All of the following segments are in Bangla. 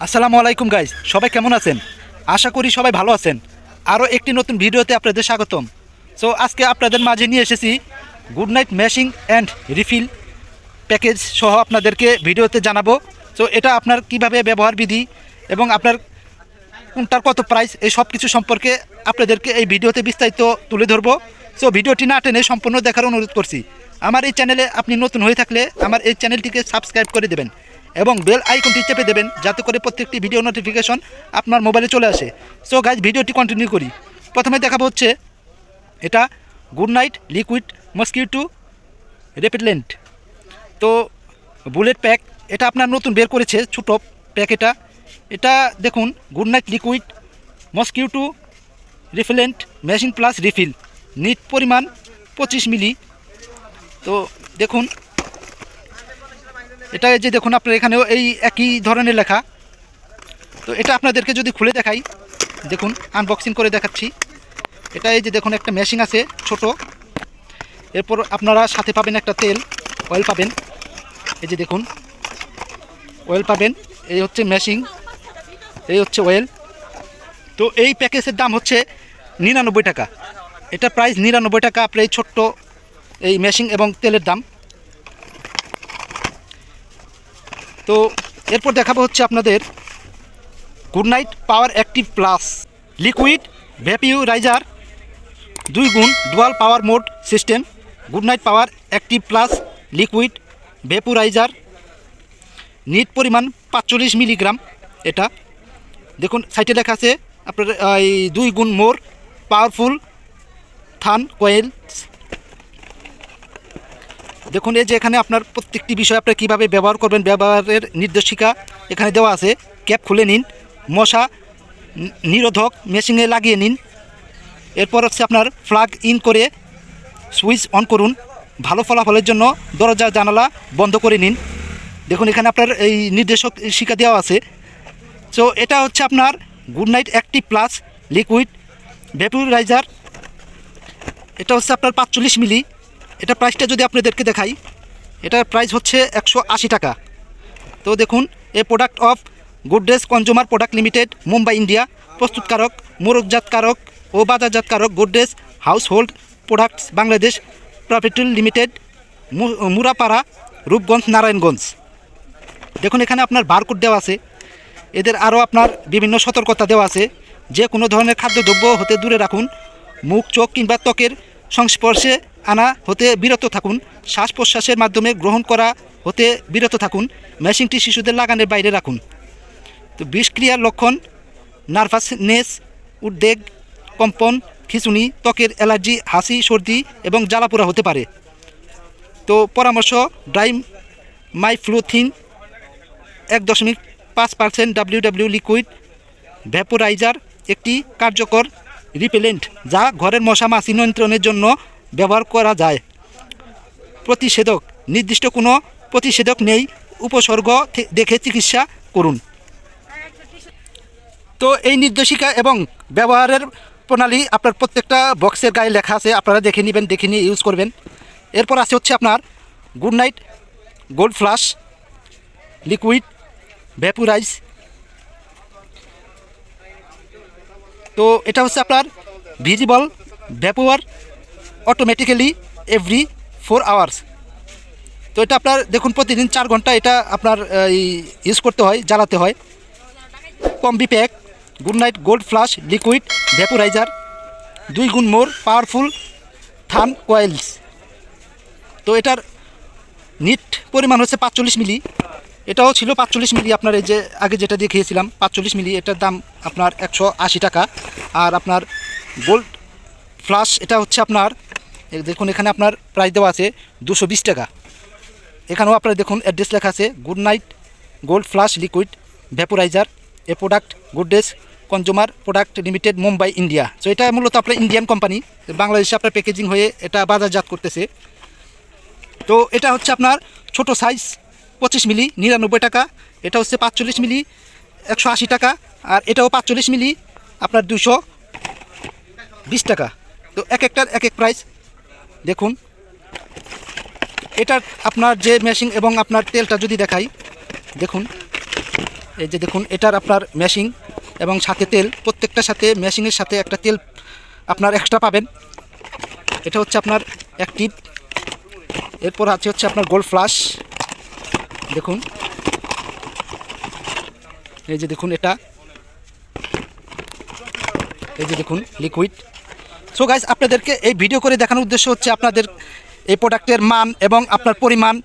আসসালামু আলাইকুম গাইজ, সবাই কেমন আছেন? আশা করি সবাই ভালো আছেন। আরও একটি নতুন ভিডিওতে আপনাদের স্বাগতম। সো আজকে আপনাদের মাঝে নিয়ে এসেছি good night ম্যাশিং and refill package সহ আপনাদেরকে ভিডিওতে জানাবো। সো এটা আপনার কিভাবে ব্যবহার বিধি এবং আপনার কোনটার কত প্রাইস, এই সব কিছু সম্পর্কে আপনাদেরকে এই ভিডিওতে বিস্তারিত তুলে ধরবো। সো ভিডিওটি না টেনে সম্পূর্ণ দেখার অনুরোধ করছি। আমার এই চ্যানেলে আপনি নতুন হয়ে থাকলে আমার এই চ্যানেলটিকে সাবস্ক্রাইব করে দেবেন এবং বেল আইকনটি চেপে দেবেন, যাতে করে প্রত্যেকটি ভিডিও নোটিফিকেশন আপনার মোবাইলে চলে আসে। সো গাইজ, ভিডিওটি কন্টিনিউ করি। প্রথমে দেখাবো হচ্ছে এটা Good Knight liquid mosquito repellent. তো বুলেট প্যাক, এটা আপনার নতুন বের করেছে ছোটো প্যাক। এটা দেখুন, Good Knight liquid mosquito repellent machine plus refill, নিট পরিমাণ 25 মিলি। তো দেখুন, এটা যে দেখুন আপনার এখানেও এই একই ধরনের লেখা। তো এটা আপনাদেরকে যদি খুলে দেখাই, দেখুন আনবক্সিং করে দেখাচ্ছি। এটা এই যে দেখুন একটা মেশিন আছে ছোট, এরপর আপনারা সাথে পাবেন একটা তেল, অয়েল পাবেন। এই যে দেখুন অয়েল পাবেন, এই হচ্ছে মেশিন, এই হচ্ছে অয়েল। তো এই প্যাকেজের দাম হচ্ছে 99 টাকা। এটা প্রাইস 99 টাকা আপনার এই ছোট্ট এই মেশিন এবং তেলের দাম। তো এরপর দেখাবো হচ্ছে আপনাদের Good Knight power active plus liquid vaporiser 2 গুণ dual power mode system. Good Knight power active plus liquid vaporiser, net পরিমাণ 45 মিলিগ্রাম। এটা দেখুন সাইটে লেখা আছে আপনার এই 2 গুণ মোর পাওয়ারফুল থান কয়েলস। দেখুন এই যে এখানে আপনার প্রত্যেকটি বিষয় আপনার কীভাবে ব্যবহার করবেন, ব্যবহারের নির্দেশিকা এখানে দেওয়া আছে। ক্যাপ খুলে নিন, মশা নিরোধক মেশিনে লাগিয়ে নিন। এরপর হচ্ছে আপনার প্লাগ ইন করে সুইচ অন করুন। ভালো ফলাফলের জন্য দরজা জানালা বন্ধ করে নিন। দেখুন এখানে আপনার এই নির্দেশিকা দেওয়া আছে। সো এটা হচ্ছে আপনার Good Knight active plus liquid vaporiser. এটা হচ্ছে আপনার 45 মিলি। এটা প্রাইসটা যদি আপনাদেরকে দেখাই, এটার প্রাইস হচ্ছে 180 টাকা। তো দেখুন, a product of Goodness consumer product limited, Mumbai India. প্রস্তুতকারক মোড়কজাতকারক ও বাজারজাতকারক Goodness house hold products Bangladesh private limited, Murapara, Rupganj, Narayanganj. দেখুন এখানে আপনার বারকোড দেওয়া আছে। এদের আরও আপনার বিভিন্ন সতর্কতা দেওয়া আছে। যে কোনো ধরনের খাদ্যদ্রব্য হতে দূরে রাখুন। মুখ, চোখ কিংবা ত্বকের সংস্পর্শে আনা হতে বিরত থাকুন। শ্বাস প্রশ্বাসের মাধ্যমে গ্রহণ করা হতে বিরত থাকুন। মেশিনটি শিশুদের লাগানোর বাইরে রাখুন। তো বিষক্রিয়ার লক্ষণ নার্ভাসনেস, উদ্বেগ, কম্পন, খিঁচুনি, ত্বকের অ্যালার্জি, হাসি, সর্দি এবং জ্বালাপোড়া হতে পারে। তো পরামর্শ, ড্রাই মাইফ্লুথিন 1.5% WW লিকুইড ভ্যাপোরাইজার একটি কার্যকর রিপেলেন্ট, যা ঘরের মশা মাছি নিয়ন্ত্রণের জন্য ব্যবহার করা যায়। প্রতিষেধক, নির্দিষ্ট কোনো প্রতিষেধক নেই, উপসর্গ দেখে চিকিৎসা করুন। তো এই নির্দেশিকা এবং ব্যবহারের প্রণালী আপনার প্রত্যেকটা বক্সের গায়ে লেখা আছে, আপনারা দেখে নেবেন, দেখে নিয়ে ইউজ করবেন। এরপর আছে হচ্ছে আপনার Good Knight gold flash liquid vaporise. তো এটা হচ্ছে আপনার visible vapour automatically every 4 hours. তো এটা আপনার দেখুন প্রতিদিন 4 ঘন্টা এটা আপনার ইউজ করতে হয়, জ্বালাতে হয়। Combi pack Good Knight gold flash liquid vaporiser 2 গুণ মোর পাওয়ারফুল থান কয়েলস। তো এটার নিট পরিমাণ হচ্ছে 45 মিলি। এটাও ছিল 45 মিলি, আপনার এই যে আগে যেটা দেখিয়েছিলাম 45 মিলি। এটার দাম আপনার 180 টাকা। আর আপনার গোল্ড ফ্লাশ এটা হচ্ছে আপনার দেখুন এখানে আপনার প্রাইস দেওয়া আছে 220 টাকা। এখানেও আপনার দেখুন অ্যাড্রেস লেখা আছে, Good Knight gold flash liquid vaporiser, a product Goodness consumer product limited, Mumbai, India. So এটা মূলত আপনার ইন্ডিয়ান কোম্পানি, বাংলাদেশে আপনার প্যাকেজিং হয়ে এটা বাজারজাত করতেছে। তো এটা হচ্ছে আপনার ছোট সাইজ 25 মিলি 99 টাকা। এটা হচ্ছে 45 মিলি 180 টাকা। আর এটাও 45 মিলি আপনার 220 টাকা। তো এক একটার এক এক প্রাইস। দেখুন এটার আপনার যে মেশিন এবং আপনার তেলটা যদি দেখাই, দেখুন এই যে দেখুন এটার আপনার মেশিং এবং সাথে তেল, প্রত্যেকটার সাথে মেশিংয়ের সাথে একটা তেল আপনার এক্সট্রা পাবেন। এটা হচ্ছে আপনার অ্যাক্টিভ। এরপর হচ্ছে আপনার গোল্ড ফ্লাশ। দেখুন এই যে দেখুন এটা, এই যে দেখুন লিকুইড। সো গাইস, আপনাদেরকে এই ভিডিও করে দেখানোর উদ্দেশ্য হচ্ছে আপনাদের এই প্রোডাক্টের মান এবং আপনার পরিমাণ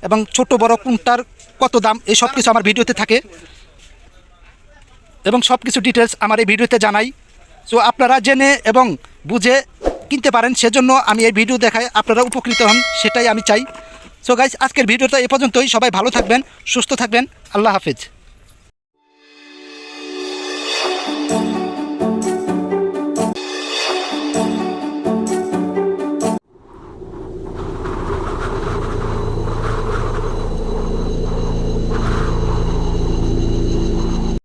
এবং ছোট বড় কোনটার কত দাম, এই সব কিছু আমার ভিডিওতে থাকে এবং সব কিছু ডিটেলস আমার এই ভিডিওতে জানাই। সো আপনারা জেনে এবং বুঝে কিনতে পারেন, সেজন্য আমি এই ভিডিও দেখাই, আপনারা উপকৃত হন, সেটাই আমি চাই। সো গাইস, আজকের ভিডিওটা এ পর্যন্তই। সবাই ভালো থাকবেন, সুস্থ থাকবেন। আল্লাহ হাফেজ।